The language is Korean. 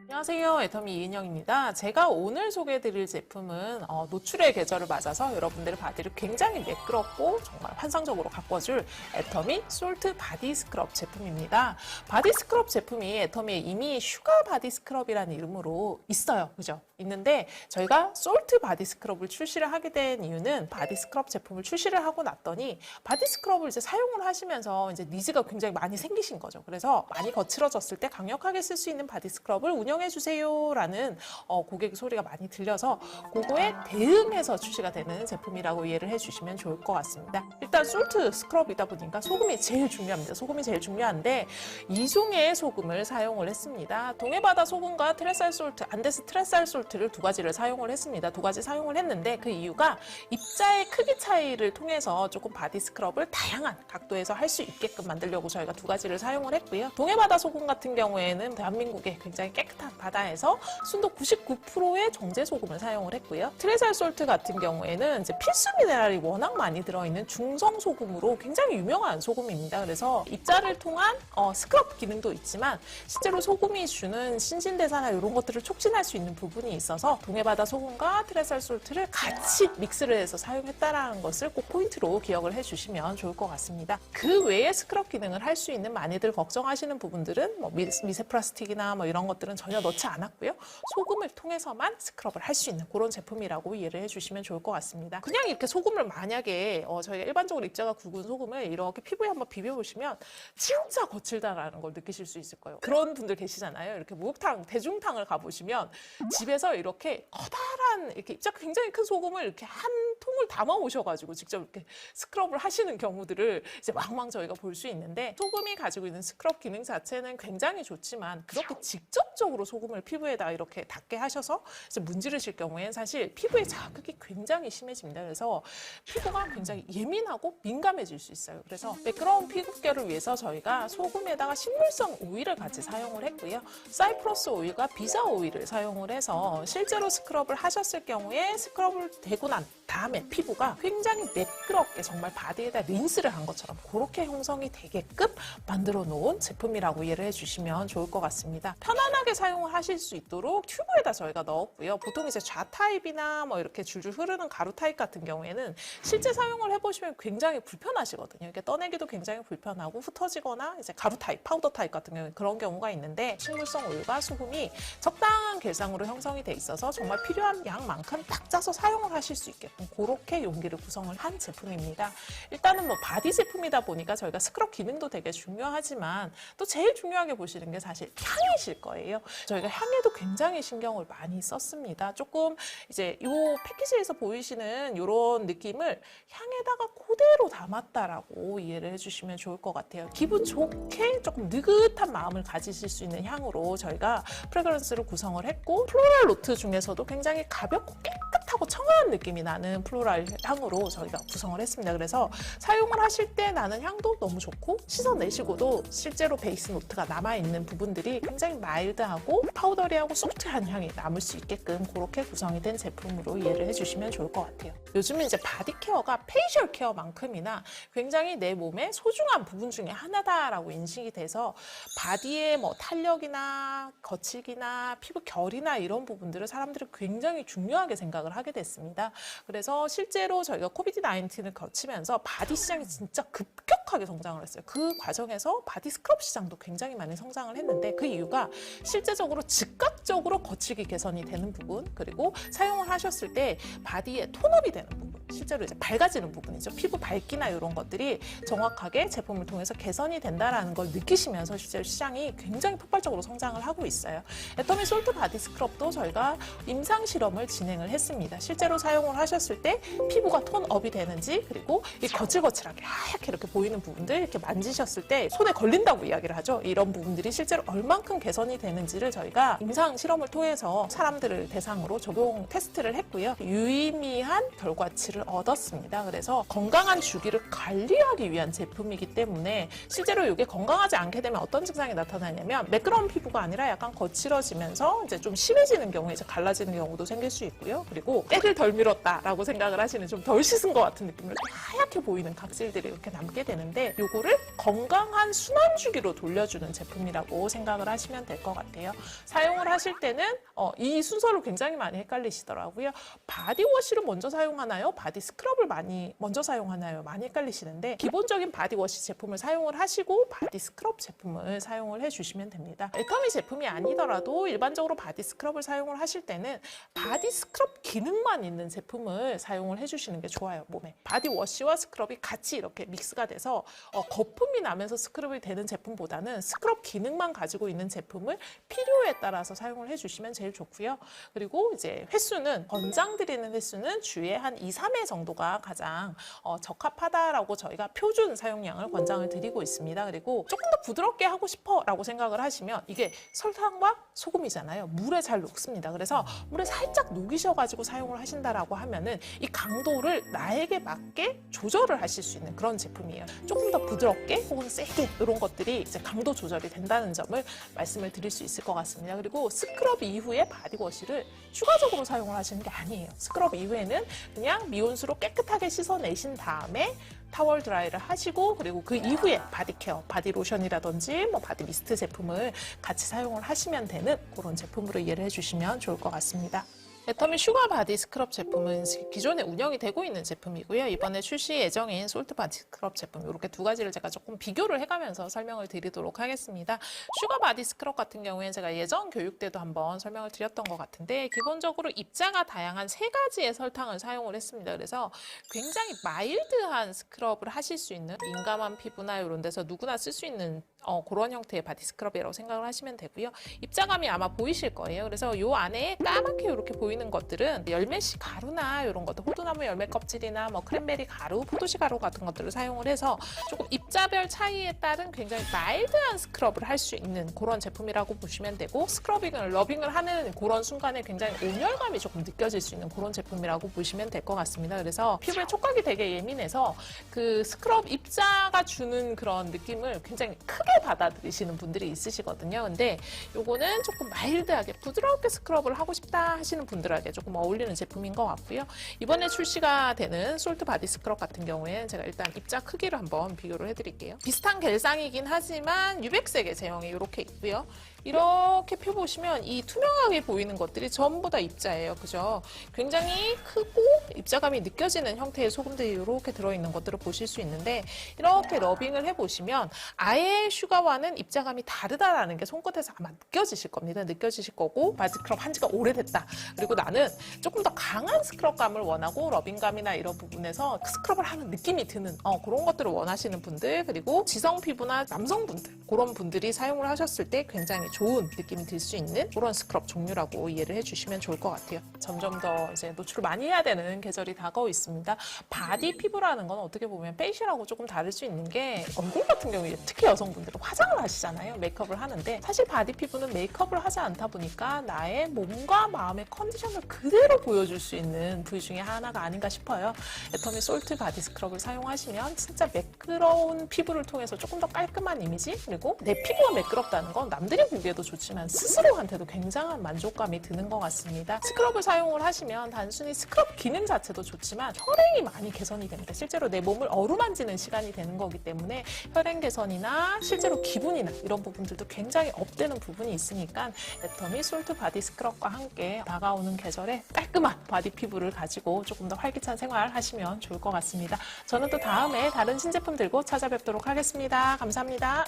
안녕하세요. 애터미 이은영입니다. 제가 오늘 소개해드릴 제품은 노출의 계절을 맞아서 여러분들의 바디를 굉장히 매끄럽고 정말 환상적으로 가꿔줄 애터미 솔트 바디 스크럽 제품입니다. 바디 스크럽 제품이 애터미에 이미 슈가 바디 스크럽이라는 이름으로 있어요. 그죠? 있는데 저희가 솔트 바디 스크럽을 출시를 하게 된 이유는 바디 스크럽 제품을 출시를 하고 났더니 바디 스크럽을 이제 사용을 하시면서 이제 니즈가 굉장히 많이 생기신 거죠. 그래서 많이 거칠어졌을 때 강력하게 쓸 수 있는 바디 스크럽을 운영해 주세요 라는 고객 소리가 많이 들려서 그거에 대응해서 출시가 되는 제품이라고 이해를 해주시면 좋을 것 같습니다. 일단 솔트 스크럽이다 보니까 소금이 제일 중요합니다. 소금이 제일 중요한데 2종의 소금을 사용을 했습니다. 동해바다 소금과 트레살 솔트, 안데스 트레살 솔트를 두 가지를 사용을 했습니다. 두 가지 사용을 했는데 그 이유가 입자의 크기 차이를 통해서 조금 바디 스크럽을 다양한 각도에서 할 수 있게끔 만들려고 저희가 두 가지를 사용을 했고요. 동해바다 소금 같은 경우에는 대한민국의 굉장히 깨끗한 바다에서 순도 99%의 정제 소금을 사용을 했고요. 트레살 솔트 같은 경우에는 이제 필수 미네랄이 워낙 많이 들어있는 중성 소금으로 굉장히 유명한 소금입니다. 그래서 입자를 통한 스크럽 기능도 있지만 실제로 소금이 주는 신진대사나 이런 것들을 촉진할 수 있는 부분이 있어서 동해바다 소금과 트레살 솔트를 같이 믹스를 해서 사용했다라는 것을 꼭 포인트로 기억을 해주시면 좋을 것 같습니다. 그 외에 스크럽 기능을 할 수 있는 많이들 걱정하시는 부분들은 뭐 미세 플라스틱이나 뭐 이런 것들은 전혀 넣지 않았고요. 소금을 통해서만 스크럽을 할 수 있는 그런 제품이라고 이해를 해주시면 좋을 것 같습니다. 그냥 이렇게 소금을 만약에 저희가 일반적으로 입자가 굵은 소금을 이렇게 피부에 한번 비벼보시면 진짜 거칠다라는 걸 느끼실 수 있을 거예요. 그런 분들 계시잖아요. 이렇게 목욕탕, 대중탕을 가보시면 집에서 이렇게 커다란 이렇게 입자가 굉장히 큰 소금을 이렇게 한 통을 담아 오셔가지고 직접 이렇게 스크럽을 하시는 경우들을 이제 왕왕 저희가 볼 수 있는데 소금이 가지고 있는 스크럽 기능 자체는 굉장히 좋지만 그렇게 직접적으로 소금을 피부에다 이렇게 닿게 하셔서 이제 문지르실 경우에는 사실 피부의 자극이 굉장히 심해집니다. 그래서 피부가 굉장히 예민하고 민감해질 수 있어요. 그래서 매끄러운 피부결을 위해서 저희가 소금에다가 식물성 오일을 같이 사용을 했고요. 사이프러스 오일과 비자 오일을 사용을 해서 실제로 스크럽을 하셨을 경우에 스크럽을 되고 난 다음에 피부가 굉장히 매끄럽게 정말 바디에다 린스를 한 것처럼 그렇게 형성이 되게끔 만들어 놓은 제품이라고 이해를 해주시면 좋을 것 같습니다. 편안하게 사용을 하실 수 있도록 튜브에다 저희가 넣었고요. 보통 이제 좌 타입이나 뭐 이렇게 줄줄 흐르는 가루 타입 같은 경우에는 실제 사용을 해보시면 굉장히 불편하시거든요. 이렇게 떠내기도 굉장히 불편하고 흩어지거나 이제 가루 타입, 파우더 타입 같은 경우에 그런 경우가 있는데 식물성 오일과 소금이 적당한 결상으로 형성이 돼 있어서 정말 필요한 양만큼 딱 짜서 사용을 하실 수 있게끔 그렇게 용기를 구성을 한 제품입니다. 일단은 뭐 바디 제품이다 보니까 저희가 스크럽 기능도 되게 중요하지만 또 제일 중요하게 보시는 게 사실 향이실 거예요. 저희가 향에도 굉장히 신경을 많이 썼습니다. 조금 이제 이 패키지에서 보이시는 이런 느낌을 향에다가 그대로 담았다라고 이해를 해주시면 좋을 것 같아요. 기분 좋게 조금 느긋한 마음을 가지실 수 있는 향으로 저희가 프레그런스를 구성을 했고 플로럴 노트 중에서도 굉장히 가볍고 깨끗하고 청아한 느낌이 나는 플로럴 향으로 저희가 구성을 했습니다. 그래서 사용을 하실 때 나는 향도 너무 좋고 씻어내시고도 실제로 베이스 노트가 남아있는 부분들이 굉장히 마일드하고 파우더리하고 소프트한 향이 남을 수 있게끔 그렇게 구성이 된 제품으로 이해를 해주시면 좋을 것 같아요. 요즘은 이제 바디 케어가 페이셜 케어만큼이나 굉장히 내 몸의 소중한 부분 중에 하나다라고 인식이 돼서 바디의 뭐 탄력이나 거칠기나 피부 결이나 이런 부분들을 사람들이 굉장히 중요하게 생각을 하게 됐습니다. 그래서 실제로 저희가 코비드-19을 거치면서 바디 시장이 진짜 급격하게 성장을 했어요. 그 과정에서 바디 스크럽 시장도 굉장히 많이 성장을 했는데 그 이유가 실제적으로 즉각적으로 거칠기 개선이 되는 부분 그리고 사용을 하셨을 때 바디에 톤업이 되는 부분 실제로 이제 밝아지는 부분이죠. 피부 밝기나 이런 것들이 정확하게 제품을 통해서 개선이 된다라는 걸 느끼시면서 실제로 시장이 굉장히 폭발적으로 성장을 하고 있어요. 애터미 솔트 바디 스크럽도 저희가 임상 실험을 진행을 했습니다. 실제로 사용을 하셨을 때 피부가 톤업이 되는지 그리고 이 거칠거칠하게 하얗게 이렇게 보이는 부분들 이렇게 만지셨을 때 손에 걸린다고 이야기를 하죠. 이런 부분들이 실제로 얼만큼 개선이 되는지를 저희가 임상 실험을 통해서 사람들을 대상으로 적용 테스트를 했고요. 유의미한 결과치를 결과를 얻었습니다. 그래서 건강한 주기를 관리하기 위한 제품이기 때문에 실제로 이게 건강하지 않게 되면 어떤 증상이 나타나냐면 매끄러운 피부가 아니라 약간 거칠어지면서 이제 좀 심해지는 경우에 이제 갈라지는 경우도 생길 수 있고요. 그리고 때를 덜 밀었다라고 생각을 하시는 좀 덜 씻은 것 같은 느낌으로 하얗게 보이는 각질들이 이렇게 남게 되는데 요거를 건강한 순환 주기로 돌려주는 제품이라고 생각을 하시면 될 것 같아요. 사용을 하실 때는 이 순서를 굉장히 많이 헷갈리시더라고요. 바디워시를 먼저 사용하나요? 바디 스크럽을 먼저 사용하나요? 많이 헷갈리시는데 기본적인 바디워시 제품을 사용을 하시고 바디 스크럽 제품을 사용을 해주시면 됩니다. 애터미 제품이 아니더라도 일반적으로 바디 스크럽을 사용을 하실 때는 바디 스크럽 기능만 있는 제품을 사용을 해주시는 게 좋아요. 몸에 바디워시와 스크럽이 같이 이렇게 믹스가 돼서 거품이 나면서 스크럽이 되는 제품보다는 스크럽 기능만 가지고 있는 제품을 필요에 따라서 사용을 해주시면 제일 좋고요. 그리고 이제 횟수는 권장드리는 횟수는 주에 한 2, 3회 정도가 가장 적합하다라고 저희가 표준 사용량을 권장을 드리고 있습니다. 그리고 조금 더 부드럽게 하고 싶어 라고 생각을 하시면 이게 설탕과 소금이잖아요. 물에 잘 녹습니다. 그래서 물에 살짝 녹이셔가지고 사용을 하신다라고 하면은 이 강도를 나에게 맞게 조절을 하실 수 있는 그런 제품이에요. 조금 더 부드럽게 혹은 세게 이런 것들이 이제 강도 조절이 된다는 점을 말씀을 드릴 수 있을 것 같습니다. 그리고 스크럽 이후에 바디워시를 추가적으로 사용을 하시는 게 아니에요. 스크럽 이후에는 그냥 미온수로 깨끗하게 씻어내신 다음에 타월 드라이를 하시고 그리고 그 이후에 바디케어, 바디로션이라든지 뭐 바디 미스트 제품을 같이 사용을 하시면 되는 그런 제품으로 이해를 해주시면 좋을 것 같습니다. 애터미 슈가 바디 스크럽 제품은 기존에 운영이 되고 있는 제품이고요. 이번에 출시 예정인 솔트 바디 스크럽 제품 이렇게 두 가지를 제가 조금 비교를 해가면서 설명을 드리도록 하겠습니다. 슈가 바디 스크럽 같은 경우에는 제가 예전 교육 때도 한번 설명을 드렸던 것 같은데 기본적으로 입자가 다양한 3가지의 설탕을 사용을 했습니다. 그래서 굉장히 마일드한 스크럽을 하실 수 있는 민감한 피부나 이런 데서 누구나 쓸 수 있는 그런 형태의 바디 스크럽이라고 생각을 하시면 되고요. 입자감이 아마 보이실 거예요. 그래서 이 안에 까맣게 이렇게 보이는 것들은 열매씨 가루나 이런 것들, 호두나무 열매 껍질이나 뭐 크랜베리 가루, 포도씨 가루 같은 것들을 사용을 해서 조금 입자별 차이에 따른 굉장히 마일드한 스크럽을 할 수 있는 그런 제품이라고 보시면 되고 러빙을 하는 그런 순간에 굉장히 온열감이 조금 느껴질 수 있는 그런 제품이라고 보시면 될 것 같습니다. 그래서 피부에 촉각이 되게 예민해서 그 스크럽 입자가 주는 그런 느낌을 굉장히 크게 받아들이시는 분들이 있으시거든요. 근데 요거는 조금 마일드하게 부드럽게 스크럽을 하고 싶다 하시는 분들에게 조금 어울리는 제품인 것 같고요. 이번에 출시가 되는 솔트 바디 스크럽 같은 경우에는 제가 일단 입자 크기를 한번 비교를 해드릴게요. 비슷한 겔상이긴 하지만 유백색의 제형이 이렇게 있고요. 이렇게 펴보시면 이 투명하게 보이는 것들이 전부 다 입자예요. 그죠? 굉장히 크고 입자감이 느껴지는 형태의 소금들이 이렇게 들어있는 것들을 보실 수 있는데 이렇게 러빙을 해보시면 아예 슈가와는 입자감이 다르다라는 게 손끝에서 아마 느껴지실 겁니다. 느껴지실 거고 바디 스크럽 한 지가 오래됐다. 그리고 나는 조금 더 강한 스크럽감을 원하고 러빙감이나 이런 부분에서 스크럽을 하는 느낌이 드는 그런 것들을 원하시는 분들 그리고 지성 피부나 남성분들 그런 분들이 사용을 하셨을 때 굉장히 좋은 느낌이 들 수 있는 그런 스크럽 종류라고 이해를 해주시면 좋을 것 같아요. 점점 더 이제 노출을 많이 해야 되는 계절이 다가오고 있습니다. 바디 피부라는 건 어떻게 보면 페이셜하고 조금 다를 수 있는 게 얼굴 같은 경우에 특히 여성분들은 화장을 하시잖아요. 메이크업을 하는데 사실 바디 피부는 메이크업을 하지 않다 보니까 나의 몸과 마음의 컨디션을 그대로 보여줄 수 있는 부위 중에 하나가 아닌가 싶어요. 애터미 솔트 바디 스크럽을 사용하시면 진짜 매끄러운 피부를 통해서 조금 더 깔끔한 이미지 그리고 내 피부가 매끄럽다는 건 남들이 보기에도 좋지만 스스로한테도 굉장한 만족감이 드는 것 같습니다. 스크럽을 사용을 하시면 단순히 스크럽 기능 자체도 좋지만 혈행이 많이 개선이 됩니다. 실제로 내 몸을 어루만지는 시간이 되는 거기 때문에 혈행 개선이나 실제로 기분이나 이런 부분들도 굉장히 업되는 부분이 있으니까 애터미 솔트 바디 스크럽과 함께 다가오는 계절에 깔끔한 바디 피부를 가지고 조금 더 활기찬 생활 하시면 좋을 것 같습니다. 저는 또 다음에 다른 신제품 들고 찾아뵙도록 하겠습니다. 감사합니다.